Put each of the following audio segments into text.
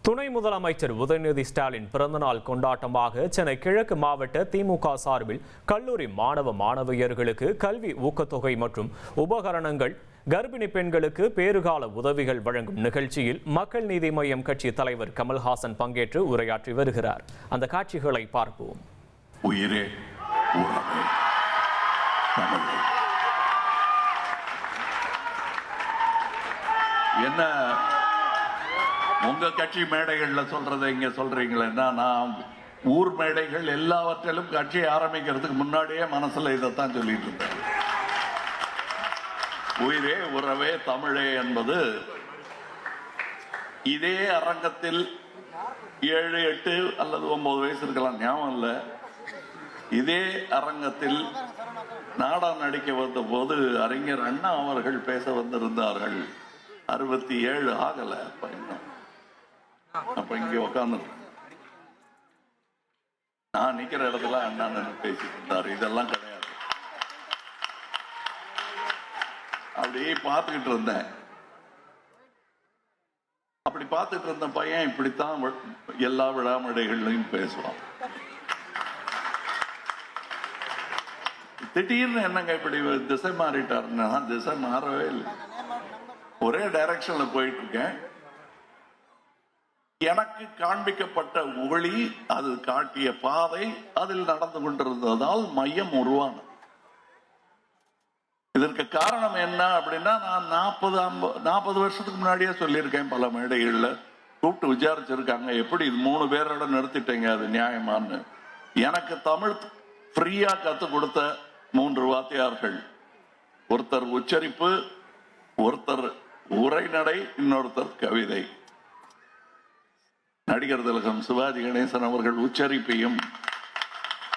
துணை முதலமைச்சர் உதயநிதி ஸ்டாலின் பிறந்தநாள் கொண்டாட்டமாக சென்னை கிழக்கு மாவட்ட திமுக சார்பில் கல்லூரி மாணவியர்களுக்கு கல்வி ஊக்கத்தொகை மற்றும் உபகரணங்கள், கர்ப்பிணி பெண்களுக்கு பேறுகால உதவிகள் வழங்கும் நிகழ்ச்சியில் மக்கள் நீதி மய்யம் கட்சி தலைவர் கமல்ஹாசன் பங்கேற்று உரையாற்றி வருகிறார். அந்த காட்சிகளை பார்ப்போம். உயிரே என்ன உங்க கட்சி மேடைகள்ல சொல்றதை இங்க சொல்றீங்களா? நான் ஊர் மேடைகள் எல்லாவற்றிலும் கட்சி ஆரம்பிக்கிறதுக்கு முன்னாடியே மனசுல இதைத்தான் சொல்லிட்டு இருந்தேன். உயிரே உறவே தமிழே என்பது இதே அரங்கத்தில் 7, 8 அல்லது 9 வயசு இருக்கலாம், ஞாபகம் இல்ல. இதே அரங்கத்தில் நாடகம் நடிக்க வந்த போது அறிஞர் அண்ணா அவர்கள் பேச வந்திருந்தார்கள். 67 ஆகல. அப்ப இங்க உட்கார்ந்து நான் நிக்கிற இடத்துல அண்ணா பேசிட்டு இருந்தாரு. இதெல்லாம் கிடையாது. அப்படியே பார்த்துக்கிட்டு இருந்தேன். அப்படி பார்த்துட்டு இருந்த பையன் இப்படித்தான் எல்லா விழா மேடைகள்லையும் பேசுவான். திடீர்னு என்னங்க இப்படி திசை மாறிட்டாருன்னா, திசை மாறவே இல்லை. ஒரே டைரக்ஷன்ல போயிட்டு இருக்கேன். எனக்கு காண்பிக்கப்பட்ட ஒளி, அது காட்டிய பாதை, அதில் நடந்து கொண்டிருந்ததால் மையம் உருவானது. இதற்கு காரணம் என்ன அப்படின்னா, நான் 40 வருஷத்துக்கு முன்னாடியே சொல்லியிருக்கேன். பல மேடைகள்ல கூப்பிட்டு விசாரிச்சிருக்காங்க, எப்படி இது 3 பேரோட நிறுத்திட்டீங்க, அது நியாயமான்னு. எனக்கு தமிழ் ஃப்ரீயா கத்துக் கொடுத்த 3 வாத்தியார்கள். ஒருத்தர் உச்சரிப்பு, ஒருத்தர் உரைநடை, இன்னொருத்தர் கவிதை. நடிகர் திலகம் சிவாஜி கணேசன் அவர்கள் உச்சரிப்பையும்,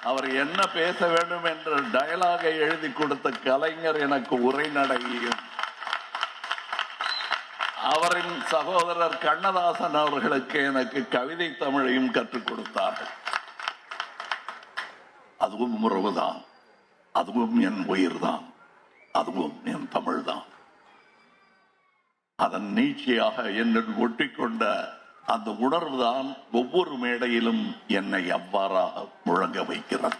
அவர் என்ன பேச வேண்டும் என்ற டயலாகை எழுதி கொடுத்த கலைஞர் எனக்கு உரைநடையையும், அவரின் சகோதரர் கண்ணதாசன் அவர்களுக்கு எனக்கு கவிதை தமிழையும் கற்றுக் கொடுத்தார்கள். அதுவும் உறவுதான், அதுவும் என் உயிர்தான், அதுவும் என் தமிழ்தான். அதன் நீட்சியாக என்னுள் ஒட்டிக்கொண்ட அந்த உணர்வுதான் ஒவ்வொரு மேடையிலும் என்னை அவ்வாறாக முழங்க வைக்கிறது.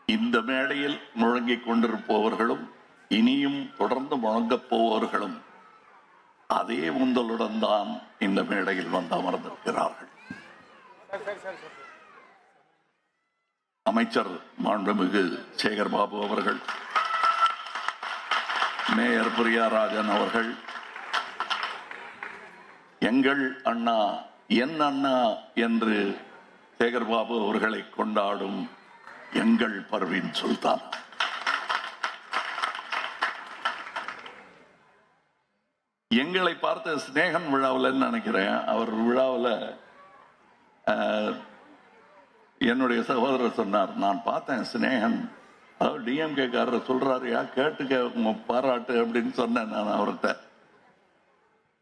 இந்த மேடையில் முழங்கிக் கொண்டிருப்பவர்களும் இனியும் தொடர்ந்து முழங்கப் போவர்களும் அதே உந்தலுடன் தான் இந்த மேடையில் வந்து அமர்ந்திருக்கிறார்கள். அமைச்சர் மாண்புமிகு சேகர் பாபு அவர்கள், மேயர் பிரியாராஜன் அவர்கள், எங்கள் அண்ணா, என் அண்ணா என்று சேகர்பாபு அவர்களை கொண்டாடும் எங்கள் பர்வீன் சுல்தான், எங்களை பார்த்த ஸ்நேகன் விழாவில் நினைக்கிறேன், அவர் விழாவில் என்னுடைய சகோதரர் சொன்னார், நான் பார்த்தேன் ஸ்நேகன், அதாவது டிஎம்கே காரர் சொல்றாரு, கேட்டுக்க உங்க பாராட்டு அப்படின்னு சொன்னேன் நான் அவர்கிட்ட.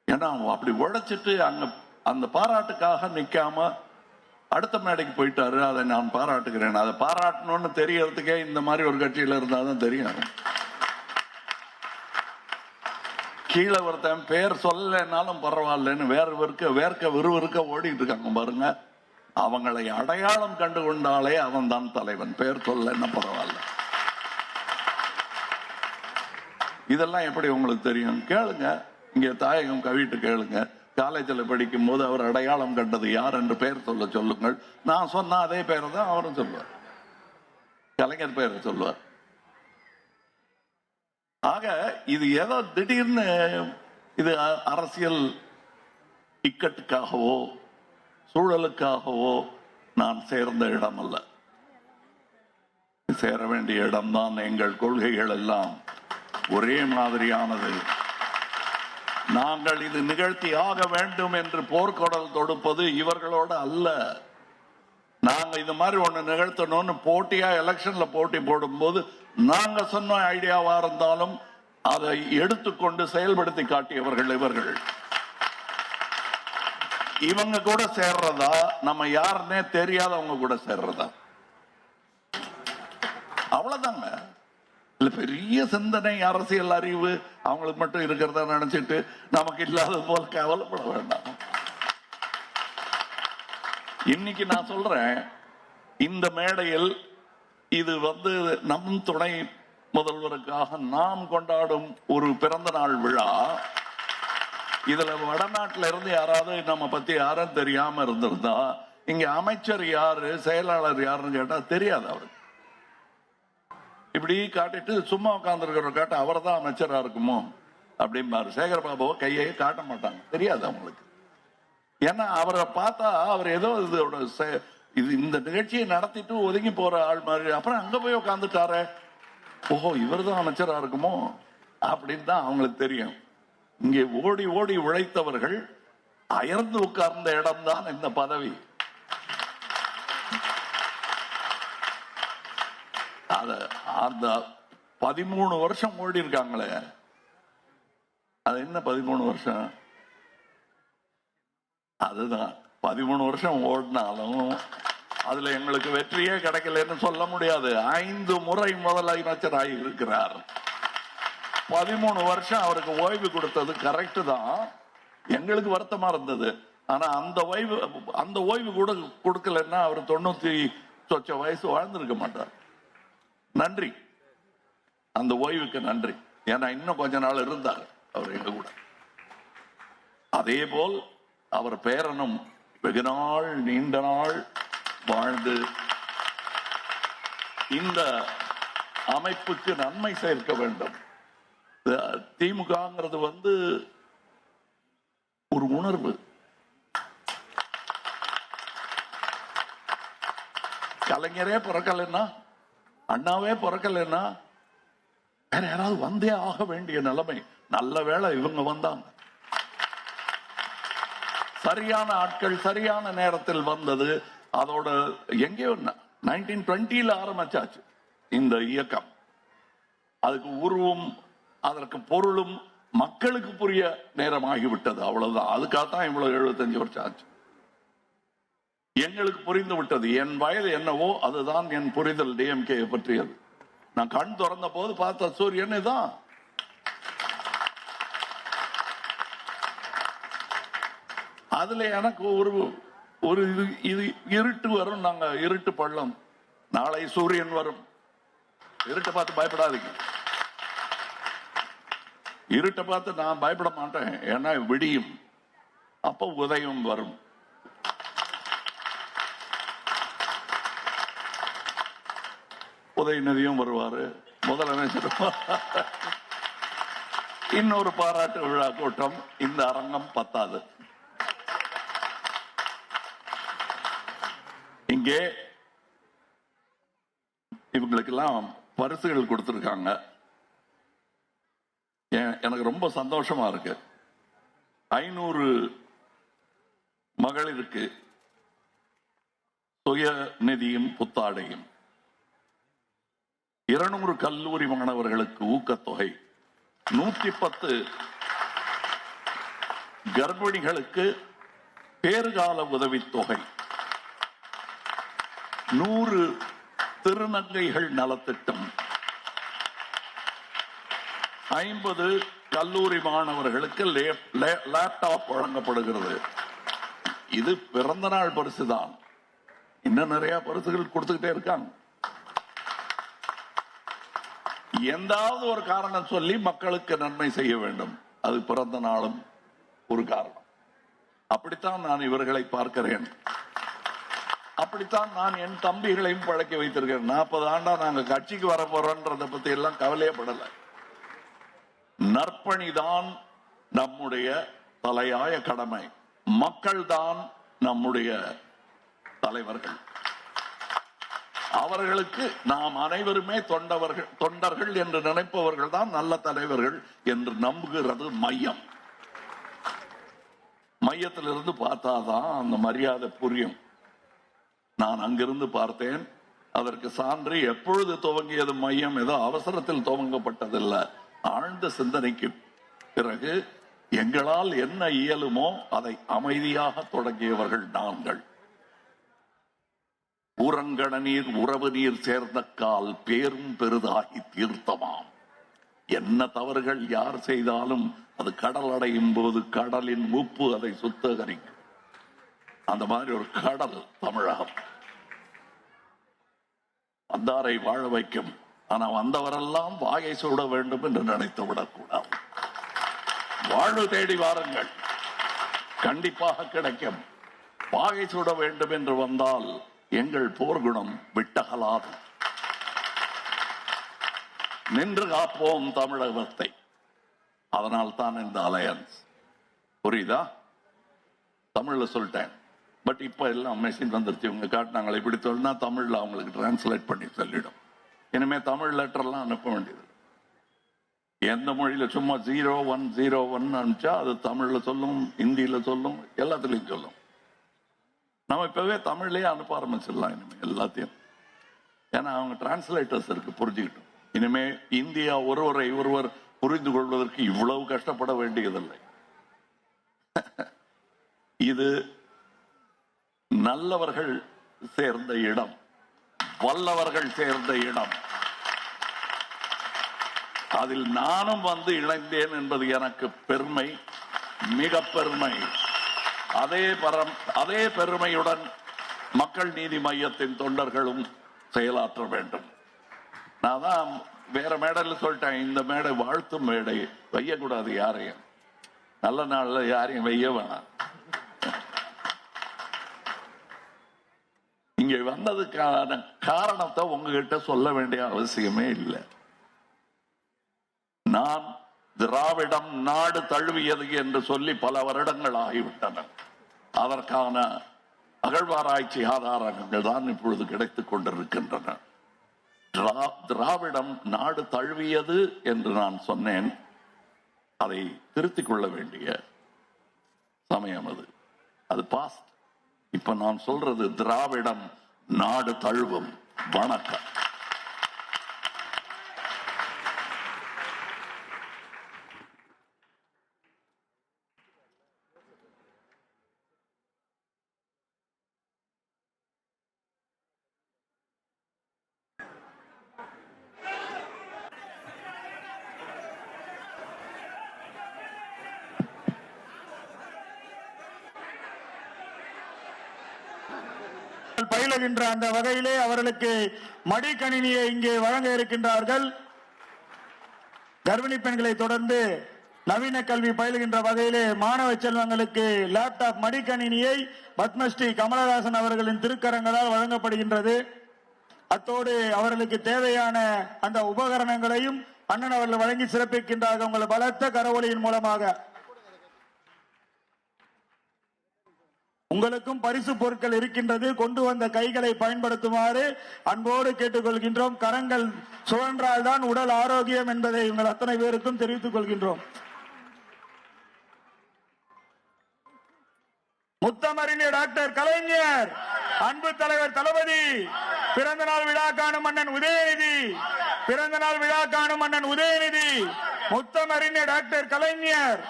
ஏன்னா அப்படி உழைச்சிட்டு அங்க அந்த பாராட்டுக்காக நிக்காம அடுத்த மேடைக்கு போயிட்டாரு. அதை நான் பாராட்டுகிறேன். அதை பாராட்டணும்னு தெரியறதுக்கே இந்த மாதிரி ஒரு கட்சியில இருந்தாதான் தெரியும். கீழே ஒருத்தன் பேர் சொல்லனாலும் பரவாயில்லன்னு வேர்க்க விறுவிறுக்க ஓடிட்டு இருக்காங்க பாருங்க. அவங்களை அடையாளம் கண்டு கொண்டாலே அவன் தான் தலைவன். பேர் சொல்லன்னா பரவாயில்ல. இதெல்லாம் எப்படி உங்களுக்கு தெரியும்? கேளுங்க, இங்க தாயகம் கவிட்டு கேளுங்க. காலேஜில் படிக்கும் போது அவர் அடையாளம் கண்டது யார் என்று பெயர் சொல்லுங்கள். நான் சொன்ன அதே பேரை தான் அவரும் சொல்லுவார். கலைஞர் பெயர் சொல்லுவார். ஆக இது ஏதோ திடீர்னு இது அரசியல் இக்கட்டுக்காகவோ சூழலுக்காகவோ நான் சேர்ந்த இடம் அல்ல. சேர வேண்டிய இடம்தான். எங்கள் கொள்கைகள் எல்லாம் ஒரே மாதிரியானது. நாங்கள் இது நிகழ்த்தி ஆக வேண்டும் என்று போர்க்குரல் தொடுப்பது இவர்களோட அல்ல. நாங்க இது மாதிரி ஒண்ணு நிகழ்த்தணும்னு போட்டியா எலெக்ஷன்ல போட்டி போடும் போது நாங்க சொன்ன ஐடியாவா இருந்தாலும் அதை எடுத்துக்கொண்டு செயல்படுத்தி காட்டியவர்கள் இவர்கள். இவங்க கூட சேர்றதா, நம்ம யாருன்னே தெரியாதவங்க கூட சேர்றதா, அவ்வளவுதாங்க. இல்ல பெரிய சிந்தனை அரசியல் அறிவு அவங்களுக்கு மட்டும் இருக்கிறதா நினைச்சிட்டு நமக்கு இல்லாத போல கவலைப்பட வேண்டாம். இன்னைக்கு நான் சொல்றேன், இந்த மேடையில் இது நம் துணை முதல்வருக்காக நாம் கொண்டாடும் ஒரு பிறந்த நாள் விழா. இதுல வடநாட்டுல இருந்து யாராவது நம்ம பத்தி யாரும் தெரியாம இருந்திருந்தா, இங்க அமைச்சர் யாரு செயலாளர் யாருன்னு கேட்டா தெரியாது. அவருக்கு இப்படி காட்டிட்டு சும்மா உட்கார்ந்து இருக்கிற காட்ட அவர் தான் அமைச்சரா இருக்குமோ அப்படிம்பாரு. சேகர் பாபுவை கையை காட்ட மாட்டாங்க, தெரியாது அவங்களுக்கு. ஏன்னா அவரை பார்த்தா அவர் ஏதோ இந்த நிகழ்ச்சியை நடத்திட்டு ஒதுங்கி போற ஆள் மாதிரி. அப்புறம் அங்க போய் உட்காந்துட்டாரு, ஓஹோ இவர் தான் அமைச்சரா இருக்குமோ அப்படின்னு தான் அவங்களுக்கு தெரியும். இங்கே ஓடி ஓடி உழைத்தவர்கள் அயர்ந்து உட்கார்ந்த இடம் தான் இந்த பதவி. அந்த 13 வருஷம் ஓடி இருக்காங்களே, அது என்ன 13 வருஷம்? அதுதான் 13 வருஷம் ஓடினாலும் அதுல எங்களுக்கு வெற்றியே கிடைக்கலன்னு சொல்ல முடியாது. 5 முறை முதலமைச்சர் ஆகி இருக்கிறார். 13 வருஷம் அவருக்கு ஓய்வு கொடுத்தது கரெக்ட் தான், எங்களுக்கு வருத்தமா இருந்தது. ஆனா அந்த ஓய்வு கூட கொடுக்கலன்னா அவர் 90 வயசு வாழ்ந்திருக்க மாட்டார். நன்றி, அந்த ஓய்வுக்கு நன்றி. ஏன்னா இன்னும் கொஞ்ச நாள் இருந்தார் அவர் எங்க கூட. அதே போல் அவர் பேரனும் வெகு நாள் நீண்ட நாள் வாழ்ந்து இந்த அமைப்புக்கு நன்மை சேர்க்க வேண்டும். திமுகங்கிறது ஒரு உணர்வு. கலைஞரே பிறக்கலைன்னா, அண்ணாவே பிறக்கலைன்னா வேற யாராவது வந்தே ஆக வேண்டிய நிலைமை. நல்ல வேளை இவங்க வந்தாங்க. சரியான ஆட்கள் சரியான நேரத்தில் வந்தது. அதோட எங்கேயோ 1920 ஆரம்பிச்சாச்சு இந்த இயக்கம். அதுக்கு உருவம், அதற்கு பொருளும் மக்களுக்கு புரிய நேரம் ஆகிவிட்டது. அவ்வளவுதான். அதுக்காகத்தான் இவ்வளவு 75 வருஷம் ஆச்சு. எங்களுக்கு புரிந்து விட்டது. என் வயது என்னவோ அதுதான் என் புரிதல் டிஎம்கே பற்றியது. நான் கண் திறந்த போது பார்த்த சூரியன் தான். அதுல எனக்கு ஒரு இது இருட்டு வரும். நாங்க இருட்டு பள்ளம், நாளை சூரியன் வரும். இருட்டை பார்த்து பயப்படாதீங்க. இருட்டை பார்த்து நான் பயப்பட மாட்டேன். ஏன்னா விடியும், அப்ப உதயம் வரும். உதயநிதியும் வருவாரு, முதலமைச்சர். இன்னொரு பாராட்டு விழா கூட்டம். இந்த அரங்கம் பத்தாது. இங்கே இவங்களுக்கெல்லாம் பரிசுகள் கொடுத்திருக்காங்க. எனக்கு ரொம்ப சந்தோஷமா இருக்கு. 500 மகளிருக்கு சுய நிதியும் புத்தாடையும், 200 கல்லூரி மாணவர்களுக்கு ஊக்கத்தொகை, 110 கர்ப்பிணிகளுக்கு பேறுகால உதவித்தொகை, 100 திருநங்கைகள் நலத்திட்டம், 50 கல்லூரி மாணவர்களுக்கு லேப்டாப் வழங்கப்படுகிறது. இது பிறந்த நாள் பரிசு தான். இன்னும் நிறைய பரிசுகள் கொடுத்துக்கிட்டே இருக்காங்க. எந்தாவது ஒரு காரணம் சொல்லி மக்களுக்கு நன்மை செய்ய வேண்டும். அது பிறந்த நாளும் ஒரு காரணம். அப்படித்தான் நான் இவர்களை பார்க்கிறேன். அப்படித்தான் நான் என் தம்பிகளையும் பழக்கி வைத்திருக்கிறேன். 40 ஆண்டா நாங்க கட்சிக்கு வர போறோன்றத பத்தி எல்லாம் கவலையப்படல. நற்பணிதான் நம்முடைய தலையாய கடமை. மக்கள் தான் நம்முடைய தலைவர்கள். அவர்களுக்கு நாம் அனைவருமே தொண்டர்கள் என்று நினைப்பவர்கள் தான் நல்ல தலைவர்கள் என்று நம்புகிறது மையம். மையத்திலிருந்து பார்த்தாதான் அந்த மரியாதை புரியும். நான் அங்கிருந்து பார்த்தேன். அதற்கு சான்று எப்பொழுது துவங்கியது மையம்? ஏதோ அவசரத்தில் துவங்கப்பட்டதில்லை. ஆழ்ந்த சிந்தனைக்கு பிறகு எங்களால் என்ன இயலுமோ அதை அமைதியாக தொடங்கியவர்கள் நாங்கள். ஊரங்கட நீர் உறவு நீர் சேர்ந்த கால் பேரும் பெரிதாகி தீர்த்தமாம். என்ன தவறுகள் யார் செய்தாலும் அது கடல் அடையும் போது கடலின் உப்பு அதை சுத்தகரிக்கும். அந்த மாதிரி ஒரு கடல் தமிழகம். வந்தாரை வாழ வைக்கும். ஆனா வந்தவரெல்லாம் வாயை சூட வேண்டும் என்று நினைத்து விடக்கூடாது. வாழ்வு தேடி வாருங்கள், கண்டிப்பாக கிடைக்கும். வாகை சூட வேண்டும் என்று வந்தால் எங்கள் போர்க்குணம் விட்டகலாது. நின்று காப்போம் தமிழகத்தை. அதனால் தான் இந்த அலையன்ஸ். புரியுதா? தமிழ்ல சொல்லிட்டேன். பட் இப்ப எல்லாம் மெஷின் வந்துருச்சு. இவங்க காட்டினாங்களே இப்படி சொன்னா தமிழ்ல அவங்களுக்கு டிரான்ஸ்லேட் பண்ணி சொல்லிடும். இனிமே தமிழ் லெட்டர்லாம் அனுப்ப வேண்டியது. எந்த மொழியில சும்மா 0101 அனுப்பிச்சா அது தமிழ்ல சொல்லும், இந்தியில சொல்லும், எல்லாத்துலயும் சொல்லும். நம்ம இப்பவே தமிழ்லயே அனுப்ப ஆரம்பிச்சிடலாம் இனிமே எல்லாத்தையும். ஏன்னா அவங்க டிரான்ஸ்லேட்டர்ஸ் இருக்கு, புரிஞ்சுக்கிட்டோம். இனிமே இந்தியா ஒருவர் புரிந்து கொள்வதற்கு இவ்வளவு கஷ்டப்பட வேண்டியதில்லை. இது நல்லவர்கள் சேர்ந்த இடம், வல்லவர்கள் சேர்ந்த இடம். அதில் நானும் வந்து இணைந்தேன் என்பது எனக்கு பெருமை, மிக பெருமை. அதே பெருமையுடன் மக்கள் நீதி மையத்தின் தொண்டர்களும் செயலாற்ற வேண்டும். நான் தான் வேற மேடையில் சொல்லிட்டேன், இந்த மேடை வாழ்த்தும் மேடை, வையக்கூடாது யாரையும். நல்ல நாள்ல யாரையும் வைய வேணாம். இங்க வந்ததுக்கான காரணத்தை உங்ககிட்ட சொல்ல வேண்டிய அவசியமே இல்லை. நான் திராவிடம் நாடு தழுவியது என்று சொல்லி பல வருடங்கள் ஆகிவிட்டன. அதற்கான அகழ்வாராய்ச்சி ஆதாரங்கள் தான் இப்பொழுது கிடைத்துக் கொண்டிருக்கின்றன. திராவிடம் நாடு தழுவியது என்று நான் சொன்னேன். அதை திருத்திக் கொள்ள வேண்டிய சமயம் அது பாஸ்ட். இப்ப நான் சொல்றது திராவிடம் நாடு தழுவும். வணக்கம். பயிலுகின்ற அந்த வகையிலே அவர்களுக்கு மடிக்கணினியை இங்கே வழங்க இருக்கின்றார்கள். கர்ப்பிணி பெண்களை தொடர்ந்து நவீன கல்வி பயிலுகின்ற வகையிலே மாணவ செல்வங்களுக்கு லேப்டாப் மடிக்கணினியை பத்மஸ்ரீ கமலஹாசன் அவர்களின் திருக்கரங்களால் வழங்கப்படுகின்றது. அத்தோடு அவர்களுக்கு தேவையான அந்த உபகரணங்களையும் அண்ணன் அவர்கள் வழங்கி சிறப்பிக்கின்றார்கள். உங்கள் பலத்த கரவொலியின் மூலமாக உங்களுக்கும் பரிசு பொருட்கள் இருக்கின்றது. கொண்டு வந்த கைகளை பயன்படுத்துமாறு அன்போடு கேட்டுக்கொள்கின்றோம். கரங்கள் சுழன்றால் தான் உடல் ஆரோக்கியம் என்பதை உங்கள் அத்தனை பேருக்கும் தெரிவித்துக் கொள்கின்றோம். முத்தமறிஞர் டாக்டர் கலைஞர், அன்பு தலைவர் தளபதி, பிறந்த நாள் விழா காணும் அண்ணன் உதயநிதி, பிறந்த நாள் விழா காணும் அண்ணன் உதயநிதி, முத்தமறிஞர் டாக்டர் கலைஞர்,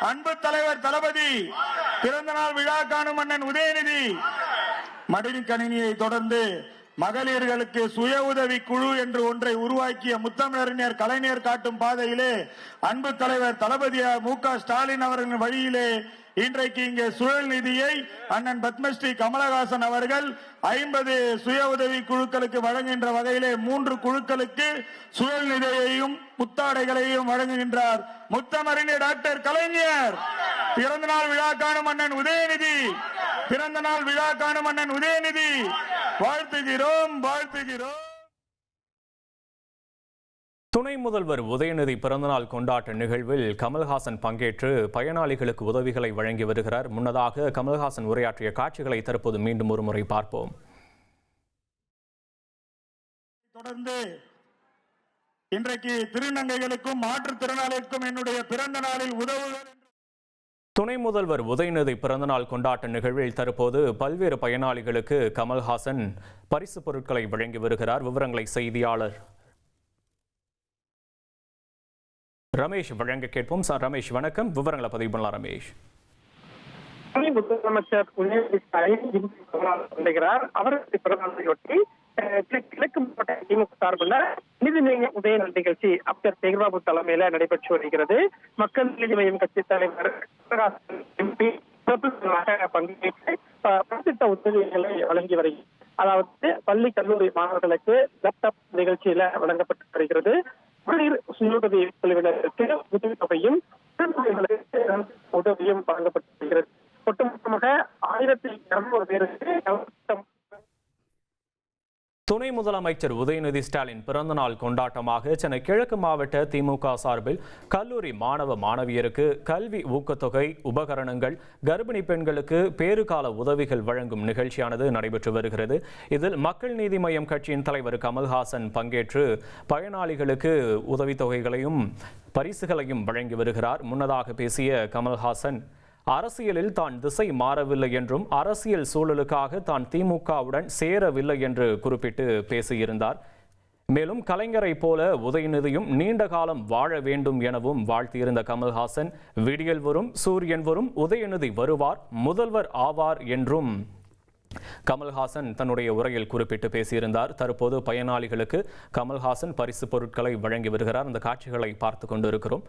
அன்பு தலைவர் தளபதி, பிறந்த நாள் விழா காணும் அண்ணன் உதயநிதி. மடிக்கணினியை தொடர்ந்து மகளிர்களுக்கு சுய உதவி குழு என்று ஒன்றை உருவாக்கிய முத்தமிழறிஞர் கலைஞர் காட்டும் பாதையிலே அன்பு தலைவர் தளபதி மு.க. ஸ்டாலின் அவர்களின் வழியிலே இன்றைக்கு இங்கே சுழல் நிதியை அண்ணன் பத்மஸ்ரீ கமலஹாசன் அவர்கள் 50 சுய உதவி குழுக்களுக்கு வழங்குகின்ற வகையிலே 3 குழுக்களுக்கு சுழல் நிதியையும் புத்தாடைகளையும் வழங்குகின்றார் முத்தமறிஞர் டாக்டர் கலைஞர். பிறந்த நாள் விழா காணும் அண்ணன் உதயநிதி, பிறந்த நாள் விழா காணும் அண்ணன் உதயநிதி. வாழ்த்துகிறோம், வாழ்த்துகிறோம். துணை முதல்வர் உதயநிதி பிறந்தநாள் கொண்டாட்ட நிகழ்வில் கமல்ஹாசன் பங்கேற்று பயனாளிகளுக்கு உதவிகளை வழங்கி வருகிறார். முன்னதாக கமல்ஹாசன் உரையாற்றிய காட்சிகளை தற்போது மீண்டும் ஒரு முறை பார்ப்போம். தொடர்ந்து இன்றைக்கு திருநங்கைகளுக்கும் மாற்றுத்திறனாளிகளுக்கும் என்னுடைய பிறந்த நாளில் உதவுகள். துணை முதல்வர் உதயநிதி பிறந்தநாள் கொண்டாட்ட நிகழ்வில் தற்போது பல்வேறு பயனாளிகளுக்கு கமல்ஹாசன் பரிசு பொருட்களை வழங்கி வருகிறார். விவரங்களை செய்தியாளர் ரமேஷ் வழங்க கேட்போம். சார் ரமேஷ் வணக்கம், விவரங்களை பதிவு பண்ணலாம். ரமேஷ், துணை முதலமைச்சர் உதயநிதி ஸ்டாலின் கொண்டாடுகிறார். அவரது பிறந்தநாளையொட்டி கிழக்கு மாவட்ட திமுக சார்பில் நீதிமன்ற உதய நிகழ்ச்சி அமைச்சர் சேகர்பாபு தலைமையில நடைபெற்று வருகிறது. மக்கள் நீதி மய்யம் கட்சி தலைவர் எம்பி பங்கேற்று பலத்திட்ட உதவிகளை வழங்கி வருகிறது. அதாவது பள்ளி கல்லூரி மாணவர்களுக்கு லேப்டாப் நிகழ்ச்சியில வழங்கப்பட்டு வருகிறது. மகளிர் சுயஉதவி குழுவினருக்கு உதவித்தொகையும் உதவியும் வழங்கப்பட்டு வருகிறது. ஒட்டுமொத்தமாக 1200 பேருக்கு துணை முதலமைச்சர் உதயநிதி ஸ்டாலின் பிறந்தநாள் கொண்டாட்டமாக சென்னை கிழக்கு மாவட்ட திமுக சார்பில் கல்லூரி மாணவ மாணவியருக்கு கல்வி ஊக்கத்தொகை, உபகரணங்கள், கர்ப்பிணி பெண்களுக்கு பேறுகால உதவிகள் வழங்கும் நிகழ்ச்சியானது நடைபெற்று வருகிறது. இதில் மக்கள் நீதி மய்யம் கட்சியின் தலைவர் கமல்ஹாசன் பங்கேற்று பயனாளிகளுக்கு உதவித்தொகைகளையும் பரிசுகளையும் வழங்கி வருகிறார். முன்னதாக பேசிய கமல்ஹாசன், அரசியலில் தான் திசை மாறவில்லை என்றும் அரசியல் சூழலுக்காக தான் திமுகவுடன் சேரவில்லை என்று குறிப்பிட்டு பேசியிருந்தார். மேலும் கலைஞரை போல உதயநிதியும் நீண்ட காலம் வாழ வேண்டும் எனவும் வாழ்த்தியிருந்த கமல்ஹாசன், விடியல் வரும், சூரியன் வரும், உதயநிதி வருவார், முதல்வர் ஆவார் என்றும் கமல்ஹாசன் தன்னுடைய உரையில் குறிப்பிட்டு பேசியிருந்தார். தற்போது பயனாளிகளுக்கு கமல்ஹாசன் பரிசு பொருட்களை வழங்கி வருகிறார். அந்த காட்சிகளை பார்த்து கொண்டிருக்கிறோம்.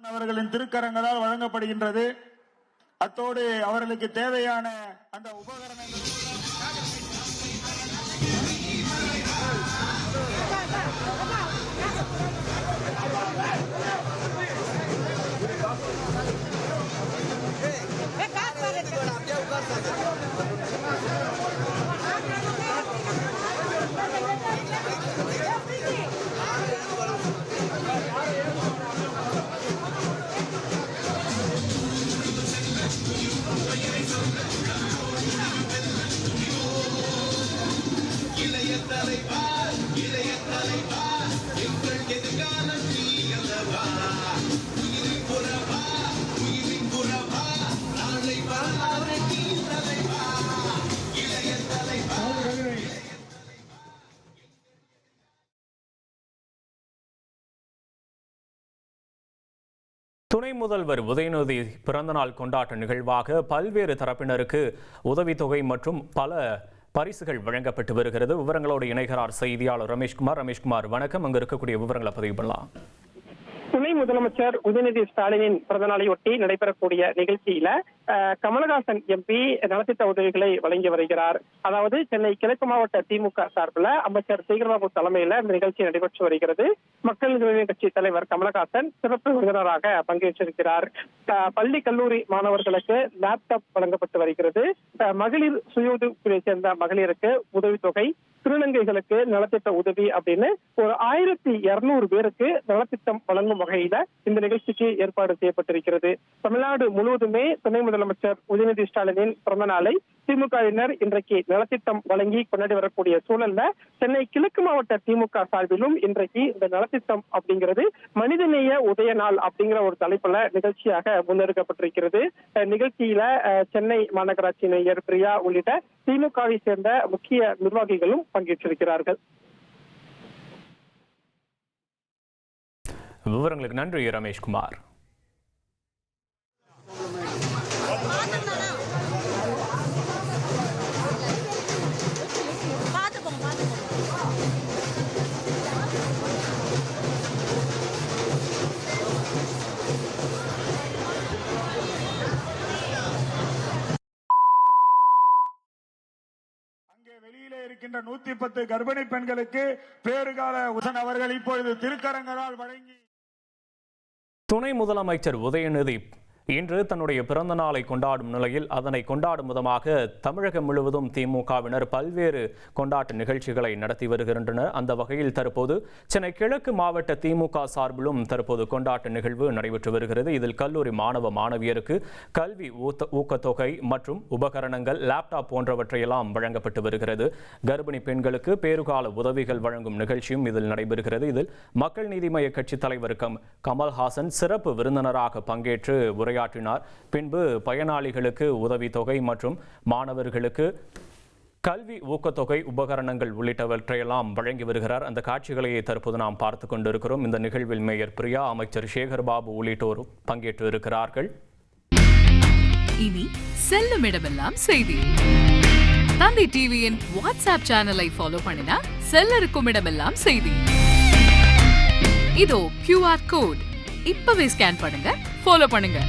அவர்களின் திருக்கரங்களால் வழங்கப்படுகின்றது. அத்தோடு அவர்களுக்கு தேவையான அந்த உபகரணங்கள் துணை முதல்வர் உதயநிதி பிறந்தநாள் கொண்டாட்ட நிகழ்வாக பல்வேறு தரப்பினருக்கு உதவித்தொகை மற்றும் பல பரிசுகள் வழங்கப்பட்டு வருகிறது. விவரங்களோடு இணைகிறார் செய்தியாளர் ரமேஷ்குமார். வணக்கம். அங்கு இருக்கக்கூடிய விவரங்களை பதிவு பண்ணலாம். துணை முதலமைச்சர் உதயநிதி ஸ்டாலினின் பிறந்தநாளையொட்டி நடைபெறக்கூடிய நிகழ்ச்சியில கமலஹாசன் எம்பி நலத்திட்ட உதவிகளை வழங்கி வருகிறார். அதாவது சென்னை கிழக்கு மாவட்ட திமுக சார்பில் அமைச்சர் சேகர்பாபு தலைமையில இந்த நிகழ்ச்சி நடைபெற்று வருகிறது. மக்கள் நீதி கட்சி தலைவர் கமலஹாசன் சிறப்பு விருந்தினராக பங்கேற்றிருக்கிறார். பள்ளி கல்லூரி மாணவர்களுக்கு லேப்டாப் வழங்கப்பட்டு வருகிறது. மகளிர் சுயஉதவியை சேர்ந்த மகளிருக்கு உதவித்தொகை, திருநங்கைகளுக்கு நலத்திட்ட உதவி அப்படின்னு ஒரு 1200 பேருக்கு நலத்திட்டம் வழங்கும் வகையில இந்த நிகழ்ச்சிக்கு ஏற்பாடு செய்யப்பட்டிருக்கிறது. தமிழ்நாடு முழுவதுமே துணை முதலமைச்சர் உதயநிதி ஸ்டாலினின் பிறந்த நாளை திமுகவினர் இன்றைக்கு நலத்திட்டம் வழங்கி கொண்டாடி வரக்கூடிய சூழல்ல சென்னை கிழக்கு மாவட்ட திமுக சார்பிலும் இன்றைக்கு இந்த நலத்திட்டம் அப்படிங்கிறது மனிதநேய உதய நாள் அப்படிங்கிற ஒரு தலைப்புல நிகழ்ச்சியாக முன்னெடுக்கப்பட்டிருக்கிறது. நிகழ்ச்சியில சென்னை மாநகராட்சி மேயர் பிரியா உள்ளிட்ட திமுகவை சேர்ந்த முக்கிய நிர்வாகிகளும் பங்கேற்றிருக்கிறார்கள். விவரங்களுக்கு நன்றி ரமேஷ்குமார். வெளியிலே இருக்கின்ற 110 கர்ப்பிணி பெண்களுக்கு பேறுகால உதவி அவர்கள் இப்பொழுது திருக்கரங்களால் வழங்கி துணை முதலமைச்சர் உதயநிதி இன்று தன்னுடைய பிறந்த நாளை கொண்டாடும் நிலையில் அதனை கொண்டாடும் விதமாக தமிழகம் முழுவதும் திமுகவினர் பல்வேறு கொண்டாட்ட நிகழ்ச்சிகளை நடத்தி வருகின்றனர். அந்த வகையில் தற்போது சென்னை கிழக்கு மாவட்ட திமுக சார்பிலும் தற்போது கொண்டாட்ட நிகழ்வு நடைபெற்று வருகிறது. இதில் கல்லூரி மாணவ மாணவியருக்கு கல்வி ஊக்கத்தொகை மற்றும் உபகரணங்கள், லேப்டாப் போன்றவற்றையெல்லாம் வழங்கப்பட்டு வருகிறது. கர்ப்பிணி பெண்களுக்கு பேறுகால உதவிகள் வழங்கும் நிகழ்ச்சியும் இதில் நடைபெறுகிறது. இதில் மக்கள் நீதி மய்ய கட்சி தலைவர் கமல்ஹாசன் சிறப்பு விருந்தினராக பங்கேற்று உரையாற்றினார். பின்பு பயனாளிகளுக்கு உதவித்தொகை மற்றும் மாணவர்களுக்கு கல்வி ஊக்கத்தொகை, உபகரணங்கள் உள்ளிட்டவற்றையெல்லாம் வழங்கி வருகிறார். அந்த காட்சிகளையே தற்போது நாம் பார்த்து கொண்டிருக்கிறோம். இந்த நிகழ்வில் மேயர் பிரியா, அமைச்சர் சேகர் பாபு உள்ளிட்டோரும் பங்கேற்று இருக்கிறார்கள். இனி செல்லும் இடமெல்லாம் செய்தி. தந்தை டிவியின் வாட்ஸ்அப் சேனலை ஃபாலோ பண்ணினா செல்ல இருக்கும் இடமெல்லாம் செய்தி. இதோ QR கோட், இப்பவே ஸ்கேன் பண்ணுங்க, ஃபாலோ பண்ணுங்க.